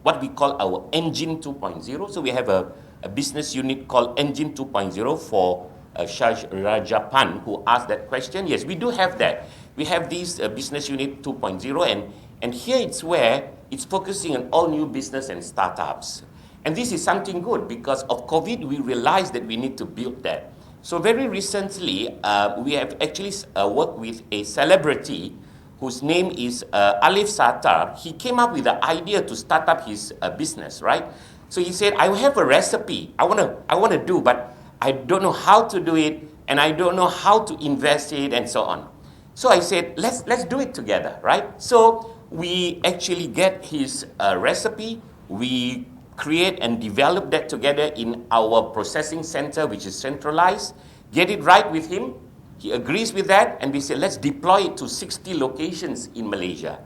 what we call our Engine 2.0. So we have a business unit called Engine 2.0 for Shaj Rajapan, who asked that question. Yes, we do have that. We have this business unit 2.0, and here it's where it's focusing on all new business and startups. And this is something good because of COVID, we realized that we need to build that. So very recently, we have actually worked with a celebrity whose name is Alif Sattar. He came up with the idea to start up his business, right? So he said, I have a recipe I want to do, but I don't know how to do it, and I don't know how to invest it, and so on. So I said, let's do it together, right? So we actually get his recipe, we create and develop that together in our processing center, which is centralized, get it right with him. He agrees with that, and we said, let's deploy it to 60 locations in Malaysia.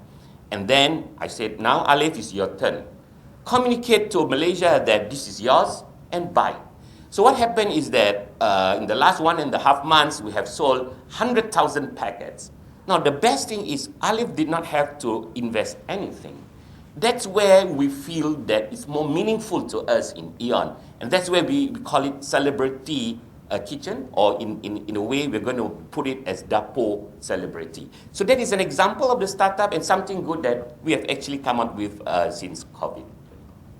And then I said, now Alif, it's your turn. Communicate to Malaysia that this is yours and buy. So what happened is that in the last 1.5 months, we have sold 100,000 packets. Now the best thing is Alif did not have to invest anything. That's where we feel that it's more meaningful to us in Aeon. And that's where we call it Celebrity Kitchen, or in a way we're going to put it as Dapo Celebrity. So that is an example of the startup and something good that we have actually come up with since COVID.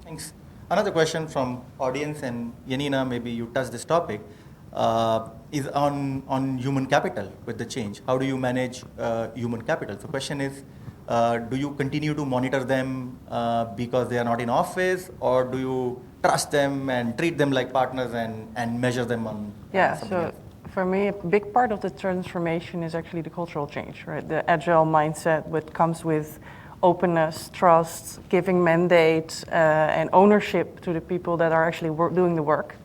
Thanks. Another question from audience, and Yanina, maybe you touched this topic, is on human capital with the change. How do you manage human capital? So question is, do you continue to monitor them because they are not in office, or do you trust them and treat them like partners and measure them on something else? For me, a big part of the transformation is actually the cultural change, right? The agile mindset, which comes with openness, trust, giving mandate, and ownership to the people that are actually doing the work.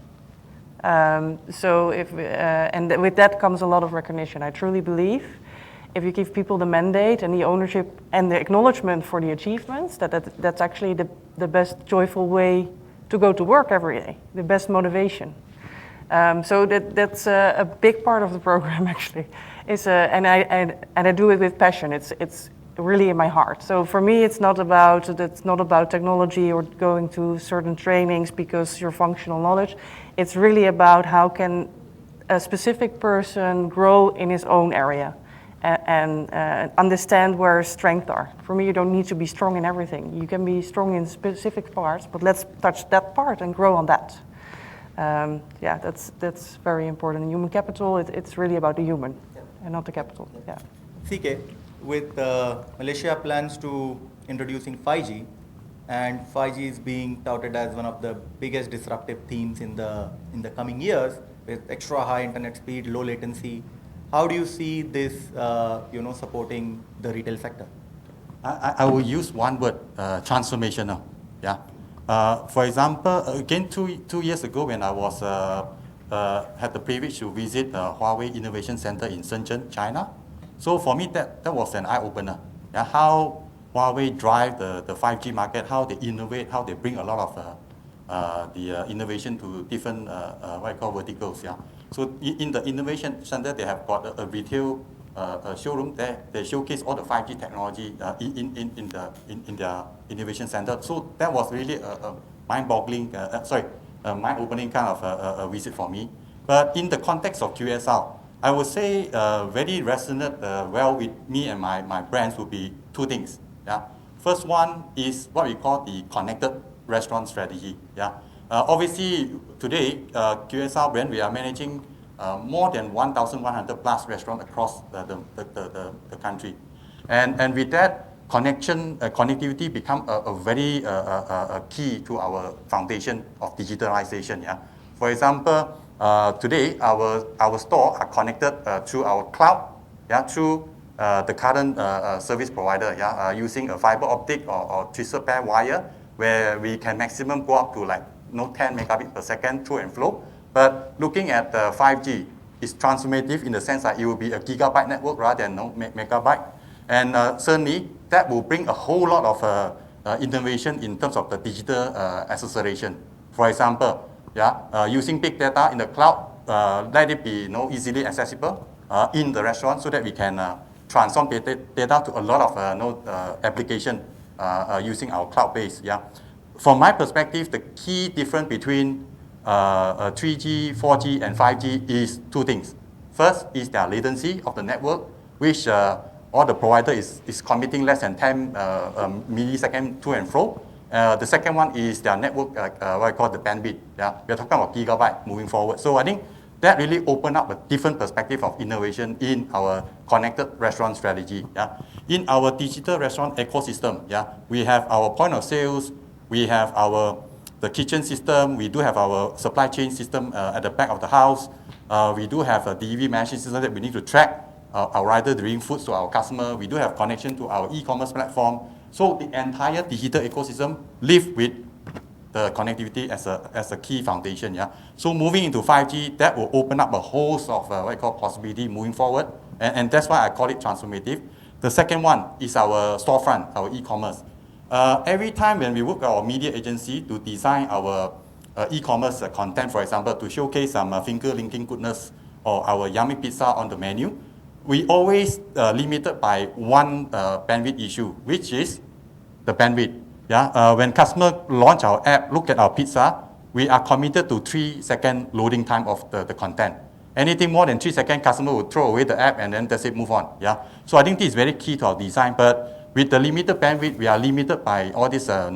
And with that comes a lot of recognition. I truly believe if you give people the mandate and the ownership and the acknowledgement for the achievements, that's actually the best joyful way to go to work every day, the best motivation. So that's a big part of the program actually. And I do it with passion. It's really in my heart. So for me, it's not about technology or going to certain trainings because your functional knowledge. It's really about how can a specific person grow in his own area and understand where his strengths are. For me, you don't need to be strong in everything. You can be strong in specific parts, but let's touch that part and grow on that. That's very important. In human capital, it's really about the human and not the capital. Yeah. CK, with Malaysia plans to introducing 5G, and 5G is being touted as one of the biggest disruptive themes in the coming years, with extra high internet speed, low latency. How do you see this, supporting the retail sector? I will use one word, transformational. Yeah. For example, again, two years ago when I was had the privilege to visit Huawei Innovation Center in Shenzhen, China. So for me, that was an eye-opener. Yeah, how Huawei drive the 5G market, how they innovate, how they bring a lot of the innovation to different what I call verticals. Yeah. So in the innovation center, they have got a retail showroom there. They showcase all the 5G technology in their innovation center. So that was really a mind-boggling, mind-opening kind of a visit for me. But in the context of QSR, I would say very resonate well with me and my brands would be two things. Yeah. First one is what we call the connected restaurant strategy. Yeah. Obviously, today, QSR brand, we are managing more than 1,100 plus restaurants across the country. And with that, connectivity become a very key to our foundation of digitalization. Yeah. For example, today, our store are connected through our cloud, through the current service provider, using a fiber optic or twisted pair wire, where we can maximum go up to 10 megabit per second through and flow. But looking at 5G, it's transformative in the sense that it will be a gigabyte network rather than megabyte. And certainly, that will bring a whole lot of innovation in terms of the digital acceleration. For example, using big data in the cloud, let it be easily accessible in the restaurant so that we can transform data to a lot of application using our cloud base. Yeah. From my perspective, the key difference between 3G, 4G, and 5G is two things. First is their latency of the network, which all the provider is committing less than 10 millisecond to and fro. The second one is their network, what I call the bandwidth. Yeah, we're talking about gigabyte moving forward. So I think that really opened up a different perspective of innovation in our connected restaurant strategy. Yeah? In our digital restaurant ecosystem, yeah, we have our point of sales, we have the kitchen system, we do have our supply chain system at the back of the house, we do have a delivery management system that we need to track our rider delivering foods to our customer, we do have connection to our e-commerce platform. So the entire digital ecosystem live with the connectivity as a key foundation. Yeah. So moving into 5G, that will open up a host of what I call possibility moving forward, and that's why I call it transformative. The second one is our storefront, our e-commerce. Every time when we work with our media agency to design our e-commerce content, for example, to showcase some finger-linking goodness or our yummy pizza on the menu, we always limited by one bandwidth issue, which is the bandwidth. Yeah, when customer launch our app, look at our pizza, we are committed to 3-second loading time of the content. Anything more than 3 seconds, customer will throw away the app and then that's it, move on. Yeah, so I think this is very key to our design. But with the limited bandwidth, we are limited by all this the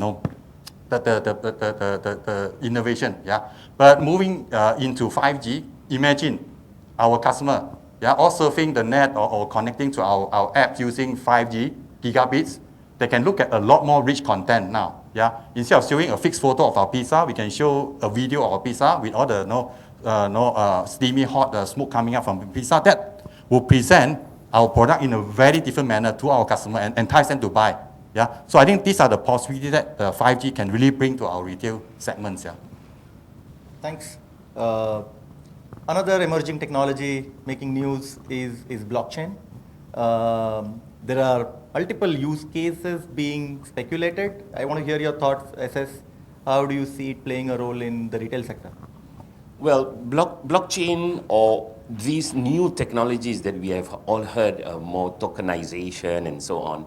innovation. Yeah, but moving into 5G, imagine our customer, yeah, all surfing the net or connecting to our app using 5G gigabits. They can look at a lot more rich content now. Yeah, instead of showing a fixed photo of our pizza, we can show a video of our pizza with all the steamy hot smoke coming up from the pizza. That will present our product in a very different manner to our customer and entice them to buy. Yeah, so I think these are the possibilities that 5G can really bring to our retail segments. Yeah. Thanks. Another emerging technology making news is blockchain. There are multiple use cases being speculated. I want to hear your thoughts, SS. How do you see it playing a role in the retail sector? Well, blockchain or these new technologies that we have all heard, more tokenization and so on,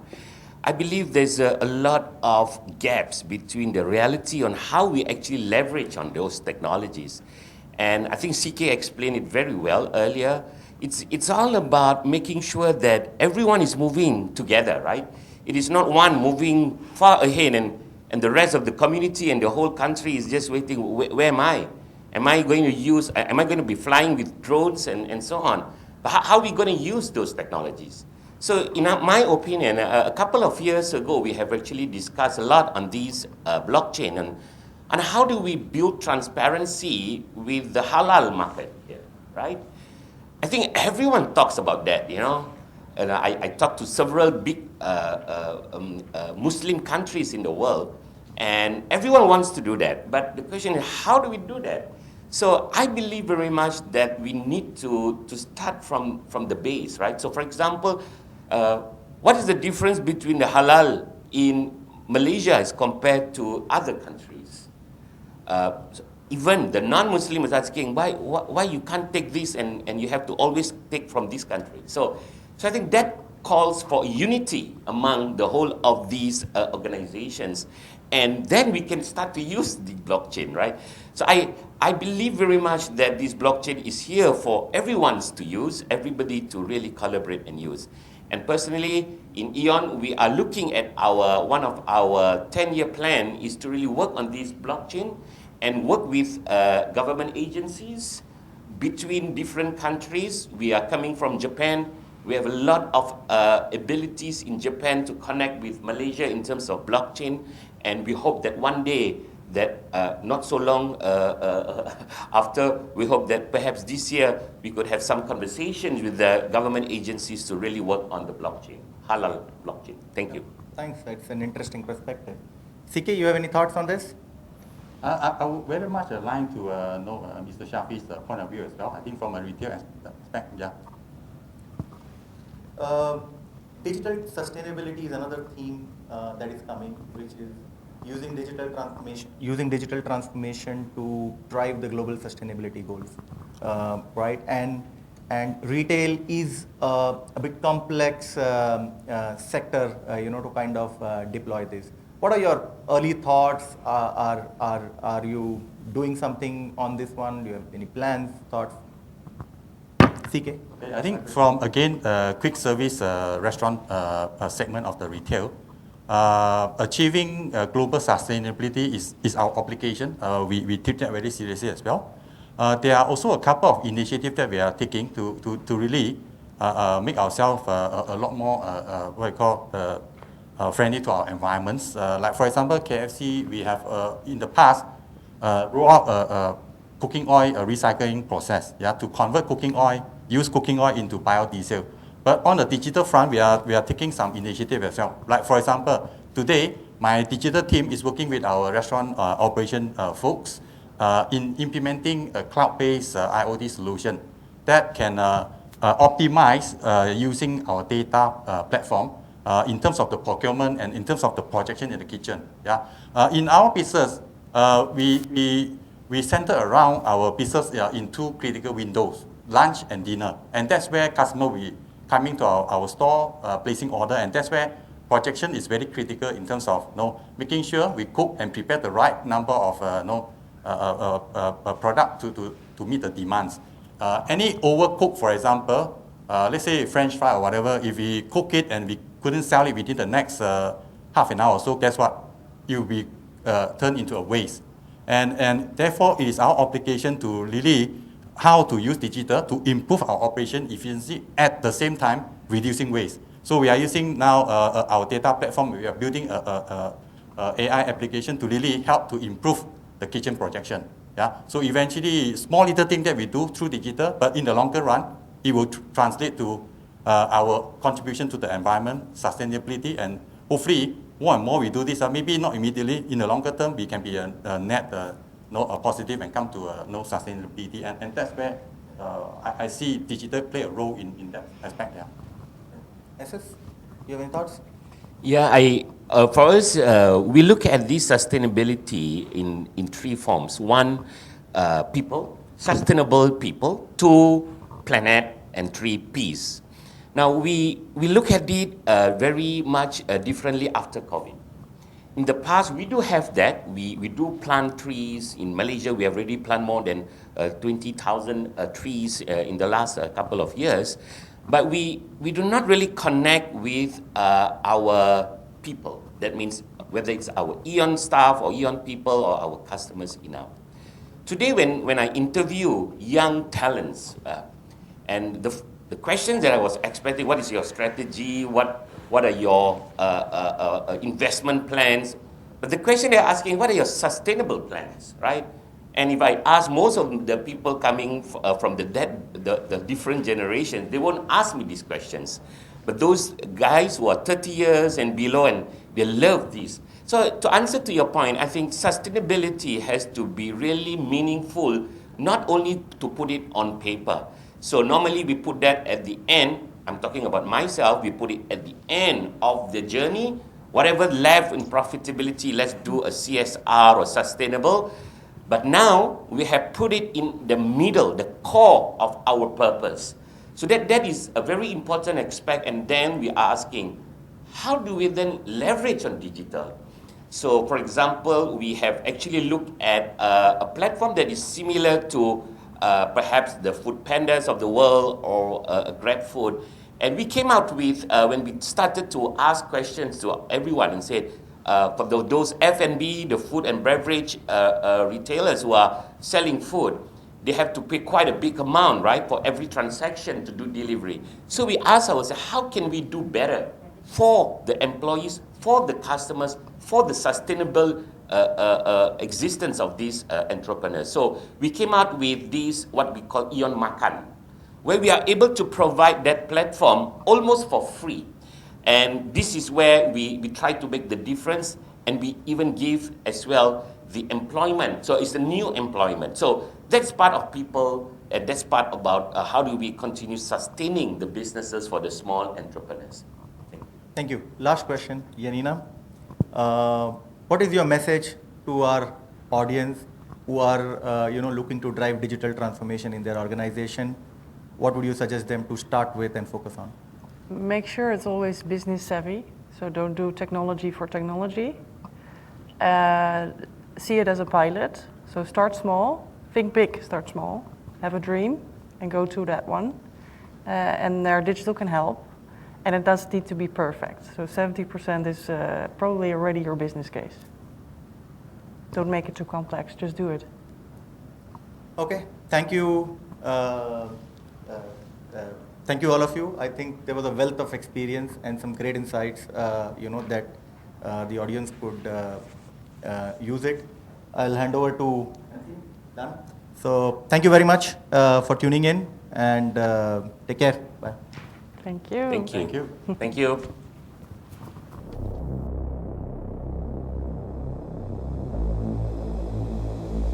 I believe there's a lot of gaps between the reality on how we actually leverage on those technologies. And I think CK explained it very well earlier. It's all about making sure that everyone is moving together, right? It is not one moving far ahead and the rest of the community and the whole country is just waiting, where am I? Am I going to be flying with drones and so on? But how are we going to use those technologies? So in my opinion, a couple of years ago, we have actually discussed a lot on these blockchain and how do we build transparency with the halal market here, right? I think everyone talks about that, you know. And I talked to several big Muslim countries in the world, and everyone wants to do that. But the question is, how do we do that? So I believe very much that we need to start from the base, right? So for example, what is the difference between the halal in Malaysia as compared to other countries? Even the non-Muslims are asking, why you can't take this and you have to always take from this country? So I think that calls for unity among the whole of these organizations. And then we can start to use the blockchain, right? So I believe very much that this blockchain is here for everyone to use, everybody to really collaborate and use. And personally, in Aeon, we are looking at one of our 10-year plan is to really work on this blockchain and work with government agencies between different countries. We are coming from Japan. We have a lot of abilities in Japan to connect with Malaysia in terms of blockchain. And we hope that one day, that not so long after, we hope that perhaps this year we could have some conversations with the government agencies to really work on the blockchain, halal blockchain. Thank you. Thanks, that's an interesting perspective. CK, you have any thoughts on this? I would very much align to Mr. Shafi's point of view as well. I think from a retail aspect, yeah. Digital sustainability is another theme that is coming, which is using digital transformation to drive the global sustainability goals, right? And retail is a bit complex sector, to kind of deploy this. What are your early thoughts? Are you doing something on this one? Do you have any plans, thoughts? CK? I think from, again, quick service restaurant segment of the retail, achieving global sustainability is our obligation. We take that very seriously as well. there are also a couple of initiatives that we are taking to really make ourselves a lot more, what we call, friendly to our environments. Like for example, KFC, we have in the past rolled out a cooking oil recycling process, yeah, to convert cooking oil, use cooking oil into biodiesel. But on the digital front, we are taking some initiative as well. Like for example, today, my digital team is working with our restaurant operation folks in implementing a cloud-based IoT solution that can optimize using our data platform in terms of the procurement and in terms of the projection in the kitchen. Yeah? In our business, we center around our business in two critical windows, lunch and dinner. And that's where customer will coming to our store, placing order, and that's where projection is very critical in terms of making sure we cook and prepare the right number of product to meet the demands. Any overcook, for example, let's say French fry or whatever, if we cook it and we couldn't sell it within the next half an hour or so, guess what? It will be turned into a waste. And therefore, it is our obligation to really how to use digital to improve our operation efficiency at the same time reducing waste. So we are using now our data platform. We are building a AI application to really help to improve the kitchen projection. Yeah. So eventually, small little thing that we do through digital, but in the longer run, it will translate to our contribution to the environment, sustainability, and hopefully more and more we do this. Maybe not immediately. In the longer term, we can be a net a positive and come to sustainability, and that's where I see digital play a role in that aspect. Yeah. SS, you have any thoughts? Yeah, for us, we look at this sustainability in three forms. One, people, sustainable people. Two, planet, and three, peace. Now, we look at it very much differently after COVID. In the past, we do have that. We do plant trees. In Malaysia, we have already planted more than 20,000 trees in the last couple of years. But we do not really connect with our people. That means whether it's our Aeon staff or Aeon people or our customers in our. Today, when I interview young talents, and the questions that I was expecting, what is your strategy? What are your investment plans? But the question they're asking, what are your sustainable plans, right? And if I ask most of the people coming from the different generations, they won't ask me these questions. But those guys who are 30 years and below, and they love this. So to answer to your point, I think sustainability has to be really meaningful, not only to put it on paper. So normally we put that at the end. I'm talking about myself. We put it at the end of the journey. Whatever left in profitability, let's do a CSR or sustainable. But now we have put it in the middle, the core of our purpose. So that is a very important aspect. And then we are asking, how do we then leverage on digital? So for example, we have actually looked at a platform that is similar to perhaps the Food Pandas of the world or GrabFood. And we came out with, when we started to ask questions to everyone and said, for those F&B, the food and beverage retailers who are selling food, they have to pay quite a big amount, right, for every transaction to do delivery. So we asked ourselves, how can we do better for the employees, for the customers, for the sustainable existence of these entrepreneurs? So we came out with this, what we call Aeon Makan, where we are able to provide that platform almost for free. And this is where we try to make the difference, and we even give as well the employment. So it's a new employment. So that's part of people, and that's part about how do we continue sustaining the businesses for the small entrepreneurs. Thank you. Last question, Yanina. What is your message to our audience who are looking to drive digital transformation in their organization? What would you suggest them to start with and focus on? Make sure it's always business savvy. So don't do technology for technology. See it as a pilot. So start small, think big, start small. Have a dream and go to that one. And their digital can help. And it does need to be perfect. So 70% is probably already your business case. Don't make it too complex, just do it. Okay, thank you. Thank you all of you. I think there was a wealth of experience and some great insights, that the audience could use it. I'll hand over to Dan. So thank you very much for tuning in, and take care. Bye. Thank you. Thank you. Thank you. Thank you.